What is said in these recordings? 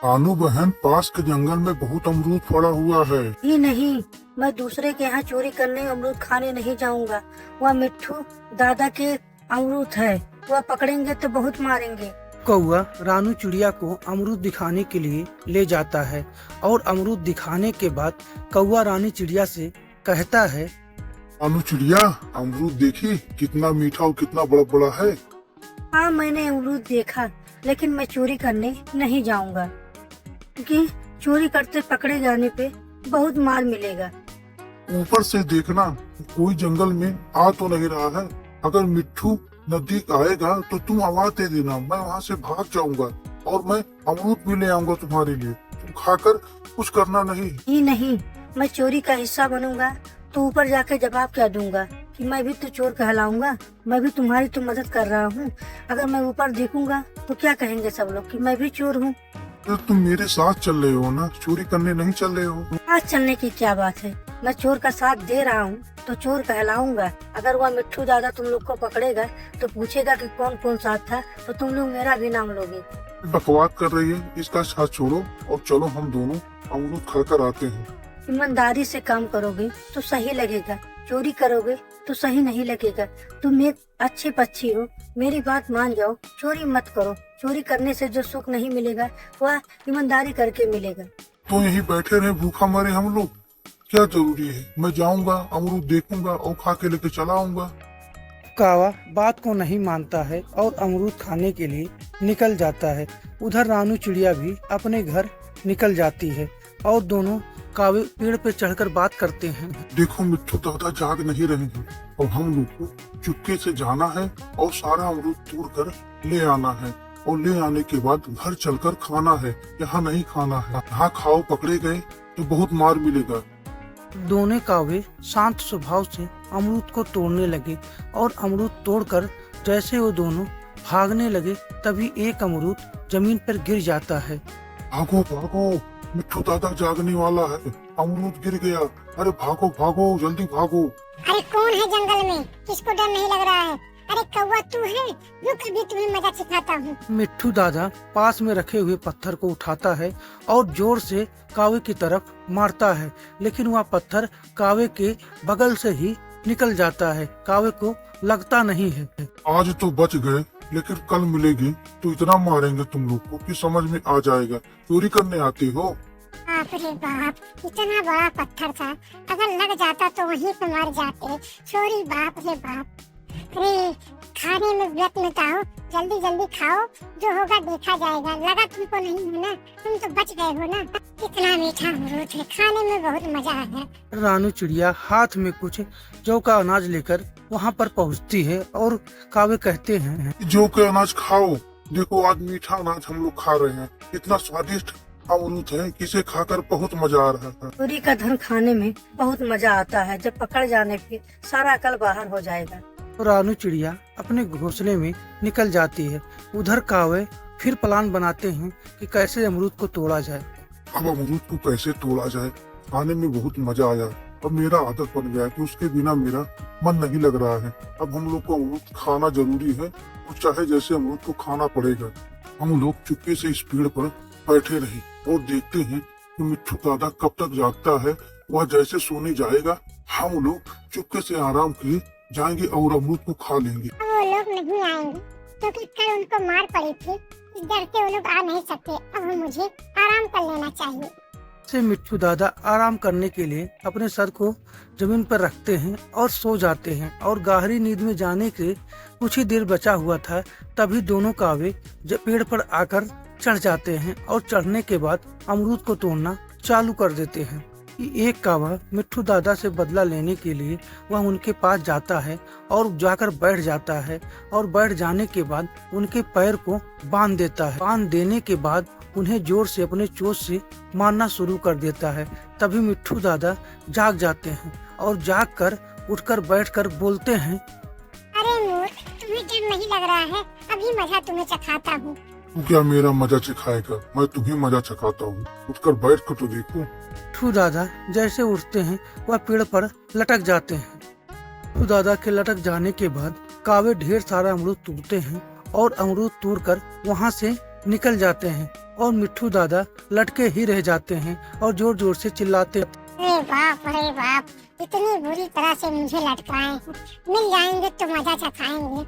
कानू बहन, पास के जंगल में बहुत अमरूद पड़ा हुआ है। ही नहीं, मैं दूसरे के यहाँ चोरी करने अमरूद खाने नहीं जाऊंगा। वह मिट्ठू दादा के अमरूद है, वह पकड़ेंगे तो बहुत मारेंगे। कौआ रानू चिड़िया को अमरूद दिखाने के लिए ले जाता है और अमरूद दिखाने के बाद कौआ रानी चिड़िया से कहता है, कानू चिड़िया, अमरूद देखी कितना मीठा और कितना बड़ा बड़ा है। हाँ, मैंने अमरूद देखा, लेकिन मैं चोरी करने नहीं जाऊंगा, क्योंकि चोरी करते पकड़े जाने पे बहुत मार मिलेगा। ऊपर से देखना, कोई जंगल में आ तो नहीं रहा है। अगर मिट्ठू नजदीक आएगा तो तुम आवाज दे देना, मैं वहाँ से भाग जाऊंगा और मैं अमरूद भी ले आऊंगा तुम्हारे लिए। तुम खाकर कुछ करना नहीं। ही नहीं, मैं चोरी का हिस्सा बनूंगा तो ऊपर जाके जवाब क्या दूंगा कि मैं भी तो चोर कहलाऊंगा, मैं भी तुम्हारी तो मदद कर रहा हूँ। अगर मैं ऊपर देखूंगा तो क्या कहेंगे सब लोग कि मैं भी चोर हूँ। तो तुम मेरे साथ चल रहे हो ना, चोरी करने नहीं चल रहे हो। आज चलने की क्या बात है, मैं चोर का साथ दे रहा हूँ तो चोर कहलाऊंगा। अगर वह मिट्ठू दादा तुम लोग को पकड़ेगा तो पूछेगा कि कौन कौन साथ था, तो तुम लोग मेरा भी नाम लोगे। बकवास कर रही है, इसका साथ छोड़ो और चलो हम दोनों अमरूद खाकर आते हैं। ईमानदारी से काम करोगे तो सही लगेगा, चोरी करोगे तो सही नहीं लगेगा। तुम एक अच्छे पक्षी हो, मेरी बात मान जाओ, चोरी मत करो। चोरी करने से जो सुख नहीं मिलेगा वह ईमानदारी करके मिलेगा। तो यहीं बैठे रहे भूखा मरे हम लोग, क्या जरूरी है। मैं जाऊंगा, अमरूद देखूंगा और खा के लेके चला आऊंगा। कौवा बात को नहीं मानता है और अमरूद खाने के लिए निकल जाता है। उधर रानू चिड़िया भी अपने घर निकल जाती है और दोनों कौवे पेड़ पे चढ़कर बात करते हैं। देखो मिट्ठू दादा जाग नहीं रहे हैं और हम लोग को चुपके से जाना है और सारा अमरूद तोड़ कर ले आना है और ले आने के बाद घर चलकर खाना है। यहाँ नहीं खाना है, यहाँ खाओ पकड़े गए तो बहुत मार मिलेगा। दोनों कौवे शांत स्वभाव से अमरूद को तोड़ने लगे और अमरूद तोड़कर जैसे वो दोनों भागने लगे तभी एक अमरूद जमीन पर गिर जाता है। भागो भागो, मिट्ठू दादा जागने वाला है, अमरूद गिर गया। अरे भागो भागो, जल्दी भागो। अरे कौन है जंगल में, किसको डर नहीं लग रहा है? अरे कौवा तू है, रुक अभी तुम्हें मजा सिखाता हूँ। मिट्ठू दादा पास में रखे हुए पत्थर को उठाता है और जोर से कौवे की तरफ मारता है, लेकिन वह पत्थर कौवे के बगल से ही निकल जाता है, कौवे को लगता नहीं है। आज तो बच गए, लेकिन कल मिलेगी तो इतना मारेंगे तुम लोग को कि समझ में आ जाएगा। चोरी करने आते हो। बाप रे बाप, इतना बड़ा पत्थर था, अगर लग जाता तो वहीं पे मर जाते। सॉरी बाप रे बाप। अरे खाने में व्रत में आओ, जल्दी जल्दी खाओ, जो होगा देखा जाएगा। लगा तुमको नहीं है ना, तुम तो बच गए हो ना। कितना मीठा अमरूद है, खाने में बहुत मजा आया। रानू चिड़िया हाथ में कुछ जौ का अनाज लेकर वहाँ पर पहुँचती है और कौवे कहते हैं, जो के अनाज खाओ, देखो आज मीठा अनाज हम लोग खा रहे हैं। इतना स्वादिष्ट अमरूद है, किसे खाकर बहुत मजा आ रहा है। चोरी का धन खाने में बहुत मजा आता है, जब पकड़ जाने पे सारा अकल बाहर हो जाएगा। तो रानू चिड़िया अपने घोंसले में निकल जाती है। उधर कौवे फिर प्लान बनाते हैं कि कैसे अमरूद को तोड़ा जाए। अब अमरूद को कैसे तोड़ा जाए, खाने में बहुत मजा आया। अब मेरा आदत बन गया है कि उसके बिना मेरा मन नहीं लग रहा है। अब हम लोग को अमरूद खाना जरूरी है, और चाहे जैसे अमरूद को खाना पड़ेगा। हम लोग चुपके से इस पेड़ पर बैठे रहे और देखते हैं कि मिट्ठू दादा कब तक जागता है। वह जैसे सोने जाएगा, हम लोग चुपके से आराम किए जाएंगे और अमरूद को खा लेंगे। वो लोग नहीं आएंगे क्योंकि कल उनको मार पड़ी थी, इस डर से वो लोग आ नहीं सकते। अब मुझे आराम कर लेना चाहिए। से मिट्ठू दादा आराम करने के लिए अपने सर को जमीन पर रखते हैं और सो जाते हैं और गहरी नींद में जाने के कुछ ही देर बचा हुआ था, तभी दोनों कौवे पेड़ पर आकर चढ़ जाते हैं और चढ़ने के बाद अमरूद को तोड़ना चालू कर देते हैं। एक कौवा मिट्ठू दादा से बदला लेने के लिए वह उनके पास जाता है और जाकर बैठ जाता है और बैठ जाने के बाद उनके पैर को बांध देता है। बांध देने के बाद उन्हें जोर से अपने चोंच से मारना शुरू कर देता है। तभी मिट्ठू दादा जाग जाते हैं और जाग कर उठकर बैठकर बोलते हैं, अरे मूर्ख, तुम्हें डर नहीं लग रहा है? अभी मजा तुम्हें चखाता हूँ। तू क्या मेरा मजा चखाएगा? मैं तुम्हें मजा चखाता हूँ। उठकर बैठ कर तो देखो। मिट्ठू दादा जैसे उठते हैं वह पेड़ पर लटक जाते हैं। मिट्ठू दादा के लटक जाने के बाद कौवे ढेर सारा अमरूद तोड़ते हैं और अमरूद तोड़कर वहाँ से निकल जाते हैं और मिट्ठू दादा लटके ही रह जाते हैं और जोर जोर से चिल्लाते। अरे बाप, इतनी बुरी तरह से मुझे लटकाए हैं। मिल जाएंगे तो मजा चखाएंगे।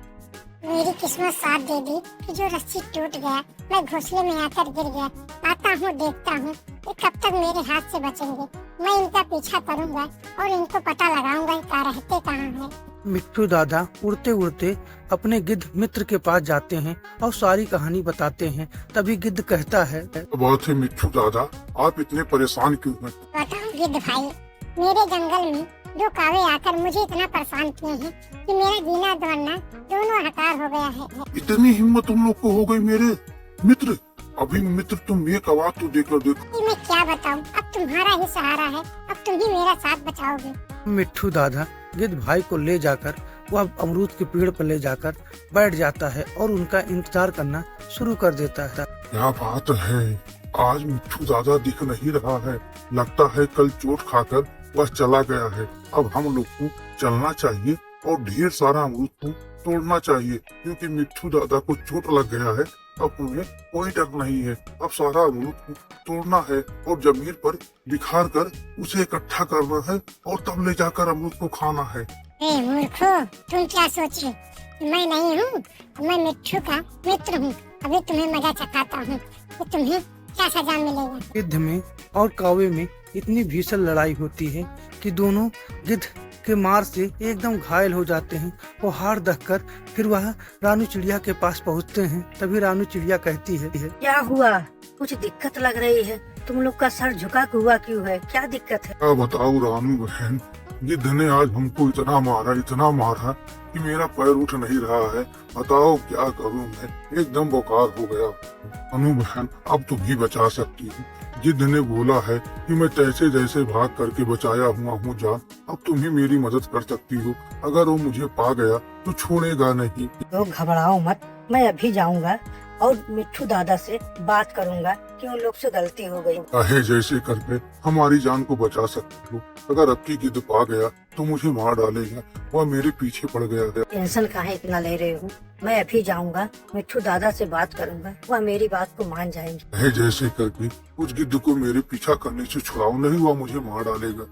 मेरी किस्मत साथ दे दी कि जो रस्सी टूट गया, मैं घोंसले में आकर गिर गया। आता हूँ, देखता हूँ ये कब तक मेरे हाथ से बचेंगे। मैं इनका पीछा करूँगा और इनको पता लगाऊंगा कि रहते कहाँ हैं। मिट्ठू दादा उड़ते उड़ते अपने गिद्ध मित्र के पास जाते हैं और सारी कहानी बताते हैं। तभी गिद्ध कहता है, बात है मिट्ठू दादा, आप इतने परेशान क्यों हैं? बताओ गिद्ध भाई, मेरे जंगल में दो कावे आकर मुझे इतना परेशान किए हैं कि मेरा जीना दौड़ना दोनों हकार हो गया है। इतनी हिम्मत तुम लोग को हो गई मेरे मित्र? अभी मित्र तुम एक आवाज तो देकर देखो। मैं क्या बताऊं, अब तुम्हारा ही सहारा है, अब तुम ही मेरा साथ बचाओगे। मिट्ठू दादा गिद्ध भाई को ले जाकर वह अमरूद के पेड़ पर ले जाकर बैठ जाता है और उनका इंतजार करना शुरू कर देता है। क्या बात है, आज मिट्ठू दादा दिख नहीं रहा है। लगता है कल चोट खाकर बस चला गया है। अब हम लोग को चलना चाहिए और ढेर सारा अमरूद को तोड़ना चाहिए, क्योंकि मिट्ठू दादा को चोट लग गया है। अब उन्हें कोई डर नहीं है। अब सारा अमरूद को तोड़ना है और जमीन पर बिखार कर उसे इकट्ठा करना है और तब ले जाकर अमरूद को खाना है। ए मूर्खो, तुम क्या सोचे मैं नहीं हूँ? मैं मिट्ठू का मित्र हूँ। अभी तुम्हें मजा चखाता हूँ कि तुम्हें क्या सजा मिलेगा। गिद्ध में और कावे में इतनी भीषण लड़ाई होती है कि दोनों गिद्ध के मार से एकदम घायल हो जाते हैं और हार दखकर फिर वह रानू चिड़िया के पास पहुंचते हैं। तभी रानू चिड़िया कहती है, क्या हुआ? कुछ दिक्कत लग रही है। तुम लोग का सर झुका हुआ क्यों है? क्या दिक्कत है? क्या बताऊं रानू बहन, गिद्ध ने आज हमको इतना मारा कि मेरा पैर उठ नहीं रहा है। बताओ क्या करूं मैं, एकदम बुखार हो गया। अनु बहन, अब तुम ही बचा सकती हो। गिद्ध ने बोला है कि मैं जैसे जैसे भाग करके बचाया हुआ हूँ जान, अब तुम ही मेरी मदद कर सकती हो। अगर वो मुझे पा गया तो छोड़ेगा नहीं। तो घबराओ मत, मैं अभी जाऊंगा और मिट्ठू दादा से बात करूंगा कि उन लोग से गलती हो गई। चाहे जैसे करके हमारी जान को बचा सकती हो। अगर अब की गिद्ध पा गया तो मुझे मार डालेगा। वह मेरे पीछे पड़ गया है। टेंशन काहे इतना ले रहे हो? मैं अभी जाऊंगा, मिट्ठू दादा से बात करूंगा, वह मेरी बात को मान जाएंगे। चाहे जैसे करके उस गिद्ध को मेरे पीछा करने से छुड़ाओ, नहीं वह मुझे मार डालेगा।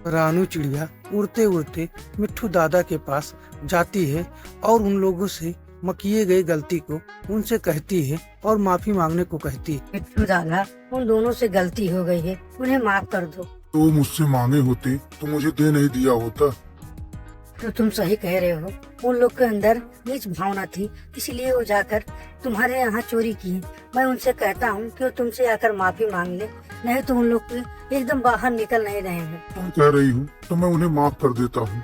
रानू चिड़िया उड़ते उड़ते मिट्ठू दादा के पास जाती है और उन लोगों से किए गई गलती को उनसे कहती है और माफी मांगने को कहती है। मिट्ठू दादा, उन दोनों से गलती हो गई है, उन्हें माफ कर दो। तो मुझसे मांगे होते तो मुझे दे नहीं दिया होता। तो तुम सही कह रहे हो, उन लोग के अंदर नीच भावना थी, इसलिए वो जाकर तुम्हारे यहाँ चोरी की है। मैं उनसे कहता हूँ कि वो तुमसे आकर माफी मांग ले, नहीं तो उन लोग के एकदम बाहर निकल नहीं रहे हैं। तुम कह रही हूँ तो मैं उन्हें माफ कर देता हूँ।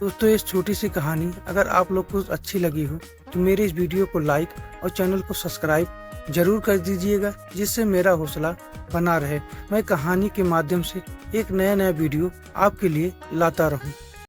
दोस्तों, इस छोटी सी कहानी अगर आप लोग को अच्छी लगी हो तो मेरे इस वीडियो को लाइक और चैनल को सब्सक्राइब जरूर कर दीजिएगा, जिससे मेरा हौसला बना रहे। मैं कहानी के माध्यम से एक नया वीडियो आपके लिए लाता रहूं।